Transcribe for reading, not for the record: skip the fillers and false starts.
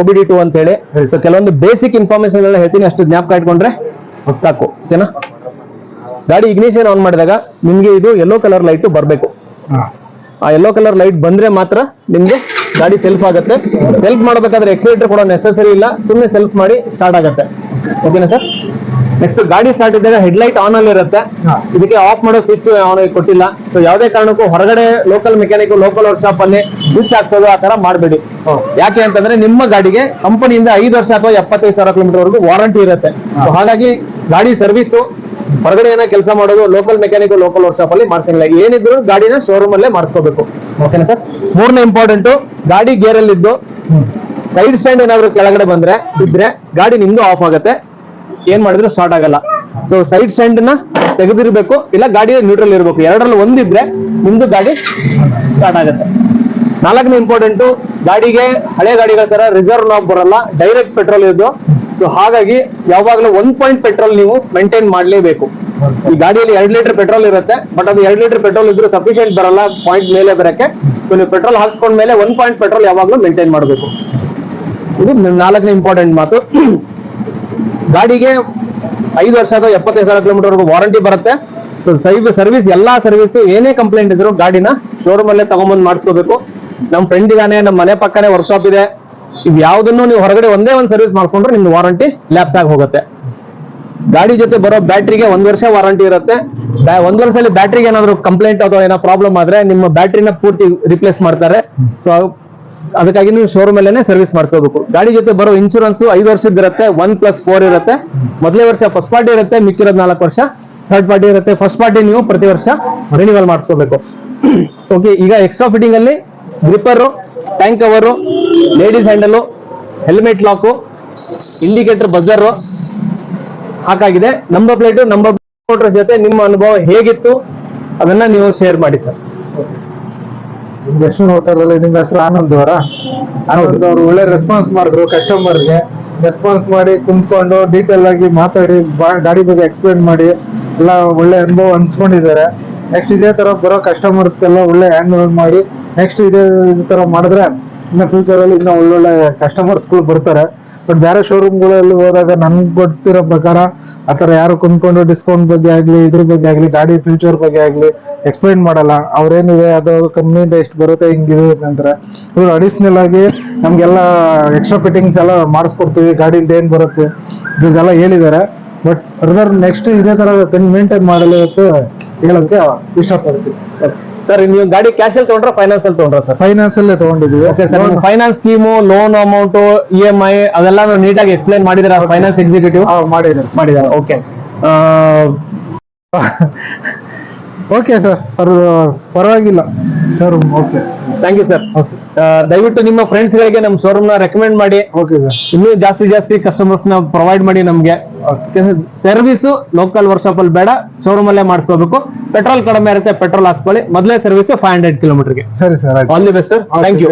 OBD2 ಅಂತ ಹೇಳಿ. So ಕೆಲವೊಂದು ಬೇಸಿಕ್ ಇನ್ಫಾರ್ಮೇಶನ್ ಎಲ್ಲ ಹೇಳ್ತೀನಿ, ಅಷ್ಟು ಜ್ಞಾಪಕ ಇಟ್ಕೊಂಡ್ರೆ ಸಾಕು. ಓಕೆನಾ? ಗಾಡಿ ಇಗ್ನಿಷನ್ ಆನ್ ಮಾಡಿದಾಗ ನಿಮ್ಗೆ ಇದು ಯೆಲ್ಲೋ ಕಲರ್ ಲೈಟ್ ಬರಬೇಕು. ಆ ಯೆಲ್ಲೋ ಕಲರ್ ಲೈಟ್ ಬಂದ್ರೆ ಮಾತ್ರ ನಿಮ್ಗೆ ಗಾಡಿ ಸೆಲ್ಫ್ ಆಗುತ್ತೆ. ಸೆಲ್ಫ್ ಮಾಡಬೇಕಾದ್ರೆ ಎಕ್ಸಿಲೇಟರ್ ಕೂಡ ನೆಸೆಸರಿ ಇಲ್ಲ, ಸುಮ್ಮನೆ ಸೆಲ್ಫ್ ಮಾಡಿ ಸ್ಟಾರ್ಟ್ ಆಗುತ್ತೆ. ಓಕೆನಾ ಸರ್? ನೆಕ್ಸ್ಟ್ ಗಾಡಿ ಸ್ಟಾರ್ಟ್ ಇದ್ದಾಗ ಹೆಡ್ಲೈಟ್ ಆನ್ ಅಲ್ಲಿ ಇರುತ್ತೆ. ಇದಕ್ಕೆ ಆಫ್ ಮಾಡೋ ಸ್ವಿಚ್ ಆನ್ ಕೊಟ್ಟಿಲ್ಲ. ಸೊ ಯಾವುದೇ ಕಾರಣಕ್ಕೂ ಹೊರಗಡೆ ಲೋಕಲ್ ಮೆಕ್ಯಾನಿಕ್, ಲೋಕಲ್ ವರ್ಕ್ಶಾಪ್ ಅಲ್ಲಿ ಸ್ವಿಚ್ ಹಾಕ್ಸೋದು ಆ ತರ ಮಾಡಬೇಡಿ. ಯಾಕೆ ಅಂತಂದ್ರೆ ನಿಮ್ಮ ಗಾಡಿಗೆ ಕಂಪನಿಯಿಂದ 5 ವರ್ಷ ಅಥವಾ 75,000 ಕಿಲೋಮೀಟರ್ ವರೆಗೂ ವಾರಂಟಿ ಇರುತ್ತೆ. ಸೊ ಹಾಗಾಗಿ ಗಾಡಿ ಸರ್ವಿಸ್ ಹೊರಗಡೆ ಏನೋ ಕೆಲಸ ಮಾಡೋದು ಲೋಕಲ್ ಮೆಕ್ಯಾನಿಕ್, ಲೋಕಲ್ ವರ್ಕ್ಶಾಪ್ ಅಲ್ಲಿ ಮಾಡಿಸಂಗಿಲ್ಲ. ಏನಿದ್ರು ಗಾಡಿನ ಶೋರೂಮ್ ಅಲ್ಲೇ ಮಾಡಿಸ್ಕೋಬೇಕು. ಓಕೆನಾ ಸರ್? ಮೂರನೇ ಇಂಪಾರ್ಟೆಂಟ್, ಗಾಡಿ ಗೇರ್ ಅಲ್ಲಿ ಇದ್ದು ಸೈಡ್ ಸ್ಟ್ಯಾಂಡ್ ಏನಾದ್ರು ಕೆಳಗಡೆ ಇದ್ರೆ ಗಾಡಿ ನಿಮ್ದು ಆಫ್ ಆಗುತ್ತೆ, ಏನ್ ಮಾಡಿದ್ರು ಸ್ಟಾರ್ಟ್ ಆಗಲ್ಲ. ಸೊ ಸೈಡ್ ಸ್ಟ್ಯಾಂಡ್ ನ ತೆಗೆದಿರ್ಬೇಕು, ಇಲ್ಲ ಗಾಡಿ ನ್ಯೂಟ್ರಲ್ ಇರಬೇಕು. ಎರಡರಲ್ಲಿ ಒಂದಿದ್ರೆ ನಿಮ್ದು ಗಾಡಿ ಸ್ಟಾರ್ಟ್ ಆಗುತ್ತೆ. ನಾಲ್ಕನೇ ಇಂಪಾರ್ಟೆಂಟ್, ಗಾಡಿಗೆ ಹಳೆ ಗಾಡಿಗಳ ತರ ರಿಸರ್ವ್ ನಾಬ್ ಬರಲ್ಲ, ಡೈರೆಕ್ಟ್ ಪೆಟ್ರೋಲ್ ಇದ್ದು. ಸೊ ಹಾಗಾಗಿ ಯಾವಾಗಲೂ 1 ಪಾಯಿಂಟ್ ಪೆಟ್ರೋಲ್ ನೀವು ಮೇಂಟೈನ್ ಮಾಡಲೇಬೇಕು. ಈ ಗಾಡಿಯಲ್ಲಿ 2 ಲೀಟರ್ ಪೆಟ್ರೋಲ್ ಇರುತ್ತೆ, ಬಟ್ ಅದು 2 ಲೀಟರ್ ಪೆಟ್ರೋಲ್ ಇದ್ರೂ ಸಫಿಶಿಯಂಟ್ ಬರಲ್ಲ ಪಾಯಿಂಟ್ ಮೇಲೆ ಬರಕ್ಕೆ. ಸೊ ನೀವು ಪೆಟ್ರೋಲ್ ಹಾಕ್ಸ್ಕೊಂಡ ಮೇಲೆ 1 ಪಾಯಿಂಟ್ ಪೆಟ್ರೋಲ್ ಯಾವಾಗಲೂ ಮೇಂಟೈನ್ ಮಾಡಬೇಕು. ಇದು 4ನೇ ಇಂಪಾರ್ಟೆಂಟ್ ಮಾತು. ಗಾಡಿಗೆ 5 ವರ್ಷ ಅಥವಾ 75,000 ಕಿಲೋಮೀಟರ್ ವರೆಗೂ ವಾರಂಟಿ ಬರುತ್ತೆ. ಸೊ ಸರ್ವಿಸ್ ಎಲ್ಲಾ ಸರ್ವಿಸ್ ಏನೇ ಕಂಪ್ಲೇಂಟ್ ಇದ್ರು ಗಾಡಿನ ಶೋರೂಮ್ ಅಲ್ಲೇ ತಗೊಂಡ್ಬಂದು ಮಾಡಿಸ್ಕೋಬೇಕು. ನಮ್ ಫ್ರೆಂಡ್ ಇದಾನೆ, ನಮ್ಮ ಮನೆ ಪಕ್ಕನೆ ವರ್ಕ್ಶಾಪ್ ಇದೆ, ಇವ್ ಯಾವ್ದನ್ನು ನೀವು ಹೊರಗಡೆ ಒಂದೇ ಒಂದು ಸರ್ವಿಸ್ ಮಾಡಿಸ್ಕೊಂಡ್ರೆ ನಿಮ್ದು ವಾರಂಟಿ ಲ್ಯಾಪ್ಸ್ ಆಗಿ ಹೋಗುತ್ತೆ. ಗಾಡಿ ಜೊತೆ ಬರೋ ಬ್ಯಾಟ್ರಿಗೆ 1 ವರ್ಷ ವಾರಂಟಿ ಇರುತ್ತೆ. 1 ವರ್ಷದಲ್ಲಿ ಬ್ಯಾಟ್ರಿಗೆ ಏನಾದ್ರು ಕಂಪ್ಲೇಂಟ್ ಅಥವಾ ಏನೋ ಪ್ರಾಬ್ಲಮ್ ಆದ್ರೆ ನಿಮ್ಮ ಬ್ಯಾಟ್ರಿನ ಪೂರ್ತಿ ರಿಪ್ಲೇಸ್ ಮಾಡ್ತಾರೆ. ಸೊ ಅದಕ್ಕಾಗಿ ನೀವು ಶೋರೂಮ್ ಅಲ್ಲೇನೆ ಸರ್ವಿಸ್ ಮಾಡಿಸ್ಕೋಬೇಕು. ಗಾಡಿ ಜೊತೆ ಬರೋ ಇನ್ಶೂರೆನ್ಸ್ 5 ವರ್ಷದ ಇರುತ್ತೆ, 1+4 ಇರುತ್ತೆ. ಮೊದಲೇ ವರ್ಷ ಫಸ್ಟ್ ಪಾರ್ಟಿ ಇರುತ್ತೆ, ಮಿಕ್ಕಿರೋದು 4 ವರ್ಷ ಥರ್ಡ್ ಪಾರ್ಟಿ ಇರುತ್ತೆ. ಫಸ್ಟ್ ಪಾರ್ಟಿ ನೀವು ಪ್ರತಿ ವರ್ಷ ರಿನ್ಯೂವಲ್ ಮಾಡಿಸ್ಕೋಬೇಕು. ಓಕೆ, ಈಗ ಎಕ್ಸ್ಟ್ರಾ ಫಿಟ್ಟಿಂಗ್ ಅಲ್ಲಿ gripper, tank cover, ladies handle, helmet lock, indicator, buzzer ಹಾಕಾಗಿದೆ. ನಂಬರ್ ಪ್ಲೇಟ್, ನಂಬರ್ ಜೊತೆ ನಿಮ್ಮ ಅನುಭವ ಹೇಗಿತ್ತು ಅದನ್ನ ನೀವು ಶೇರ್ ಮಾಡಿ ಸರ್. ದರ್ಶನ್ ಹೋಟೆಲ್ ಅಲ್ಲಿ ನಿಮ್ಮ ಹೆಸರು ಆನಂದ್ ಅವರ? ಆನಂದ್ ಅವರು ಒಳ್ಳೆ ರೆಸ್ಪಾನ್ಸ್ ಮಾಡಿದ್ರು, ಕಸ್ಟಮರ್ಗೆ ರೆಸ್ಪಾನ್ಸ್ ಮಾಡಿ ಕುಂತ್ಕೊಂಡು ಡೀಟೇಲ್ ಆಗಿ ಮಾತಾಡಿ ಗಾಡಿ ಬಗ್ಗೆ ಎಕ್ಸ್ಪ್ಲೇನ್ ಮಾಡಿ ಎಲ್ಲ ಒಳ್ಳೆ ಅನುಭವ ಹಂಚ್ಕೊಂಡಿದ್ದಾರೆ. ನೆಕ್ಸ್ಟ್ ಇದೇ ತರ ಬರೋ ಕಸ್ಟಮರ್ಸ್ಗೆಲ್ಲ ಒಳ್ಳೆ ಹ್ಯಾಂಡ್ ಓವರ್ ಮಾಡಿ ನೆಕ್ಸ್ಟ್ ಇದೇ ತರ ಮಾಡಿದ್ರೆ ಇನ್ನು ಫ್ಯೂಚರ್ ಅಲ್ಲಿ ಇನ್ನ ಒಳ್ಳೊಳ್ಳೆ ಕಸ್ಟಮರ್ಸ್ಗಳು ಬರ್ತಾರೆ. ಬಟ್ ಬೇರೆ ಶೋರೂಮ್ಗಳಲ್ಲಿ ಹೋದಾಗ ನನ್ಗೆ ಗೊತ್ತಿರೋ ಪ್ರಕಾರ ಆತರ ಯಾರು ಕುಂತ್ಕೊಂಡು ಡಿಸ್ಕೌಂಟ್ ಬಗ್ಗೆ ಆಗ್ಲಿ, ಇದ್ರ ಬಗ್ಗೆ ಆಗ್ಲಿ, ಗಾಡಿ ಫ್ಯೂಚರ್ ಬಗ್ಗೆ ಆಗ್ಲಿ ಎಕ್ಸ್ಪ್ಲೈನ್ ಮಾಡಲ್ಲ. ಅವ್ರೇನಿದೆ ಅದು ಕಂಪ್ನಿಯಿಂದ ಎಷ್ಟು ಬರುತ್ತೆ ಹಿಂಗಿದೆ ಅಂತಾರೆ. ಇವ್ರು ಅಡಿಷನಲ್ ಆಗಿ ನಮ್ಗೆಲ್ಲ ಎಕ್ಸ್ಟ್ರಾ ಫಿಟ್ಟಿಂಗ್ಸ್ ಎಲ್ಲ ಮಾಡಿಸ್ಕೊಡ್ತೀವಿ, ಗಾಡಿಯಿಂದ ಏನ್ ಬರುತ್ತೆ ಇದೆಲ್ಲ ಹೇಳಿದ್ದಾರೆ. ಬಟ್ ಫರ್ದರ್ ನೆಕ್ಸ್ಟ್ ಇದೇ ತರ ಮೇಂಟೈನ್ ಮಾಡಲು ಹೇಳೋಕೆ ಇಷ್ಟಪಡ್ತೀವಿ ಸರ್. ನೀವು ಗಾಡಿ ಕ್ಯಾಶ್ ಅಲ್ಲಿ ತಗೊಂಡ್ರೆ ಫೈನಾನ್ಸ್ ಅಲ್ಲಿ ತಗೊಂಡ್ರ ಸರ್? ಫೈನಾನ್ಸ್ ಅಲ್ಲೇ ತಗೊಂಡಿದ್ವಿ. Okay sir, finance scheme, loan amount, EMI ಅದೆಲ್ಲ ನೀಟಾಗಿ ಎಕ್ಸ್ಪ್ಲೈನ್ ಮಾಡಿದಾರೆ ಫೈನಾನ್ಸ್ ಎಕ್ಸಿಕ್ಯೂಟಿವ್? ಮಾಡಿದ್ದಾರೆ. ಓಕೆ ಓಕೆ ಸರ್, ಪರವಾಗಿಲ್ಲ sir. Okay, thank you sir. ದಯವಿಟ್ಟು ನಿಮ್ಮ ಫ್ರೆಂಡ್ಸ್ ಗಳಿಗೆ ನಮ್ಮ ಶೋರೂಮ್ ನ ರೆಕಮೆಂಡ್ ಮಾಡಿ. ಓಕೆ ಸರ್, ಇನ್ನೂ ಜಾಸ್ತಿ ಕಸ್ಟಮರ್ಸ್ ನ ಪ್ರೊವೈಡ್ ಮಾಡಿ ನಮ್ಗೆ. ಸರ್ವಿಸ್ ಲೋಕಲ್ ವರ್ಕ್ಶಾಪ್ ಅಲ್ಲಿ ಬೇಡ, ಶೋರೂಮ್ ಅಲ್ಲೇ ಮಾಡಿಸ್ಕೋಬೇಕು. ಪೆಟ್ರೋಲ್ ಕಡಿಮೆ ಇರುತ್ತೆ, ಪೆಟ್ರೋಲ್ ಹಾಕ್ಸ್ಕೊಳ್ಳಿ. ಮೊದಲೇ ಸರ್ವಿಸ್ 500 ಕಿಲೋಮೀಟರ್ಗೆ. ಸರಿ sir. All the best sir. Thank you.